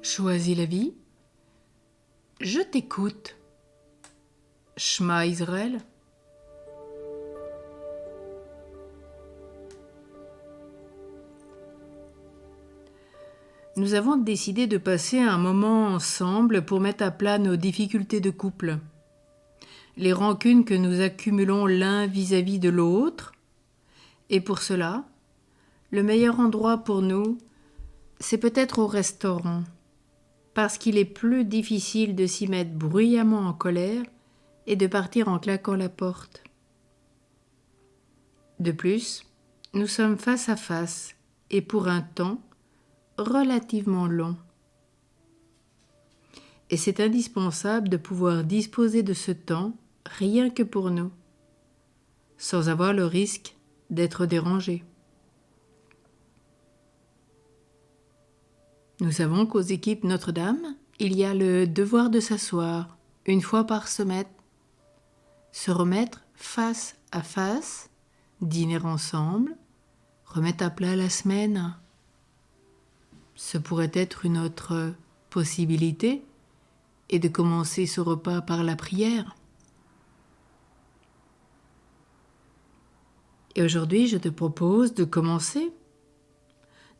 Choisis la vie. Je t'écoute. Shema Israël. Nous avons décidé de passer un moment ensemble pour mettre à plat nos difficultés de couple, les rancunes que nous accumulons l'un vis-à-vis de l'autre. Et pour cela, le meilleur endroit pour nous, c'est peut-être au restaurant, parce qu'il est plus difficile de s'y mettre bruyamment en colère et de partir en claquant la porte. De plus, nous sommes face à face et pour un temps relativement long. Et c'est indispensable de pouvoir disposer de ce temps rien que pour nous, sans avoir le risque d'être dérangé. Nous savons qu'aux équipes Notre-Dame, il y a le devoir de s'asseoir une fois par semaine, se remettre face à face, dîner ensemble, remettre à plat la semaine. Ce pourrait être une autre possibilité, et de commencer ce repas par la prière. Et aujourd'hui, je te propose de commencer.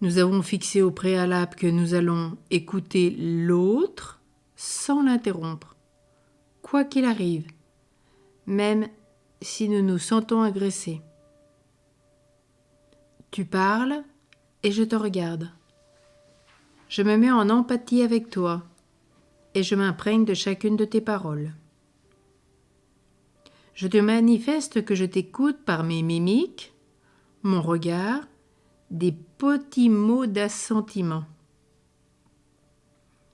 Nous avons fixé au préalable que nous allons écouter l'autre sans l'interrompre, quoi qu'il arrive, même si nous nous sentons agressés. Tu parles et je te regarde. Je me mets en empathie avec toi et je m'imprègne de chacune de tes paroles. Je te manifeste que je t'écoute par mes mimiques, mon regard, des petits mots d'assentiment.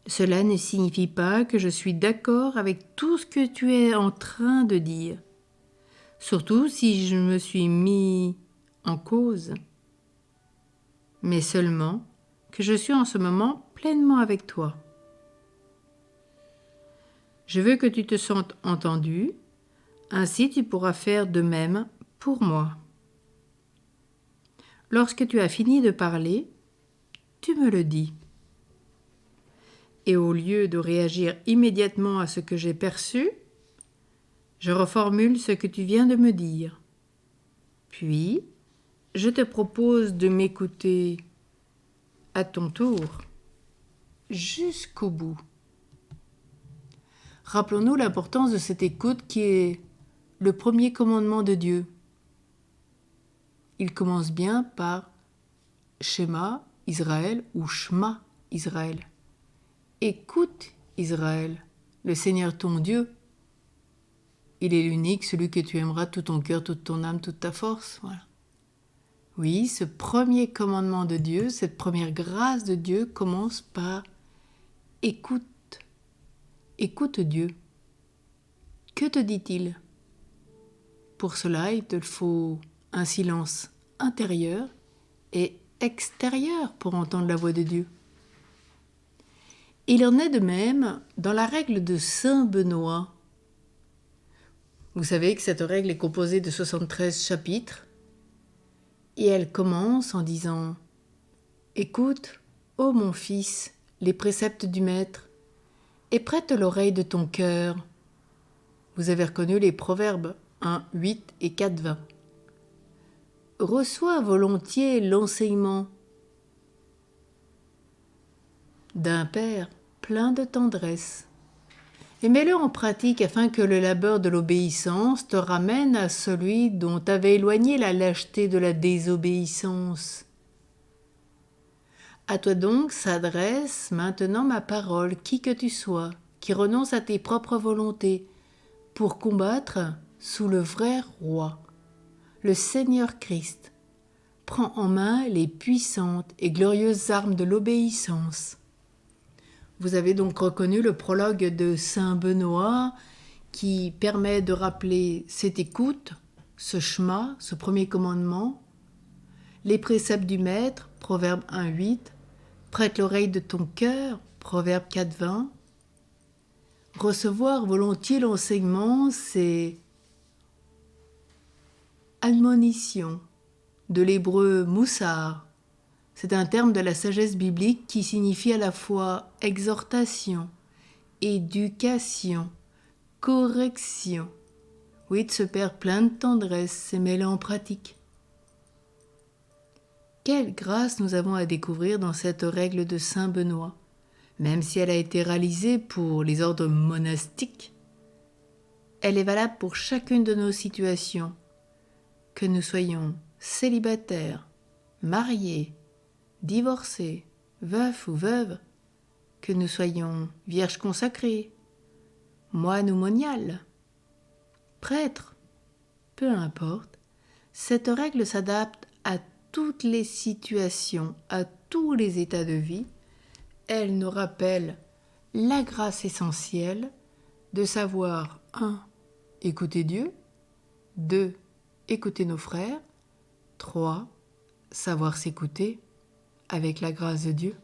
Cela ne signifie pas que je suis d'accord avec tout ce que tu es en train de dire, surtout si je me suis mis en cause, mais seulement que je suis en ce moment pleinement avec toi. Je veux que tu te sentes entendu, ainsi tu pourras faire de même pour moi. Lorsque tu as fini de parler, tu me le dis. Et au lieu de réagir immédiatement à ce que j'ai perçu, je reformule ce que tu viens de me dire. Puis, je te propose de m'écouter à ton tour, jusqu'au bout. Rappelons-nous l'importance de cette écoute qui est le premier commandement de Dieu. Il commence bien par Shema Israël ou Shema Israël. Écoute Israël, le Seigneur ton Dieu. Il est l'unique, celui que tu aimeras tout ton cœur, toute ton âme, toute ta force. Voilà. Oui, ce premier commandement de Dieu, cette première grâce de Dieu commence par écoute. Écoute Dieu. Que te dit-il ? Pour cela, il te faut un silence intérieur et extérieur pour entendre la voix de Dieu. Il en est de même dans la règle de Saint Benoît. Vous savez que cette règle est composée de 73 chapitres et elle commence en disant « Écoute, ô mon fils, les préceptes du Maître, et prête l'oreille de ton cœur. » Vous avez reconnu les proverbes 1, 8 et 4, 20. Reçois volontiers l'enseignement d'un père plein de tendresse et mets-le en pratique afin que le labeur de l'obéissance te ramène à celui dont t'avait éloigné la lâcheté de la désobéissance. À toi donc s'adresse maintenant ma parole, qui que tu sois, qui renonce à tes propres volontés, pour combattre sous le vrai roi, le Seigneur Christ. Prends en main les puissantes et glorieuses armes de l'obéissance. Vous avez donc reconnu le prologue de Saint Benoît qui permet de rappeler cette écoute, ce Shema, ce premier commandement, les préceptes du Maître, Proverbe 1, 8, prête l'oreille de ton cœur, Proverbe 4, 20. Recevoir volontiers l'enseignement, c'est admonition, de l'hébreu moussar, C'est un terme de la sagesse biblique qui signifie à la fois exhortation, éducation, correction. Oui, de ce Père plein de tendresse et mêlé en pratique. Quelle grâce nous avons à découvrir dans cette règle de Saint Benoît, même si elle a été réalisée pour les ordres monastiques. Elle est valable pour chacune de nos situations, que nous soyons célibataires, mariés, divorcés, veufs ou veuves, que nous soyons vierges consacrées, moines ou moniales, prêtres, peu importe, cette règle s'adapte à toutes les situations, à tous les états de vie. Elle nous rappelle la grâce essentielle de savoir 1. Écouter Dieu, 2. Écouter nos frères, 3. Savoir s'écouter avec la grâce de Dieu.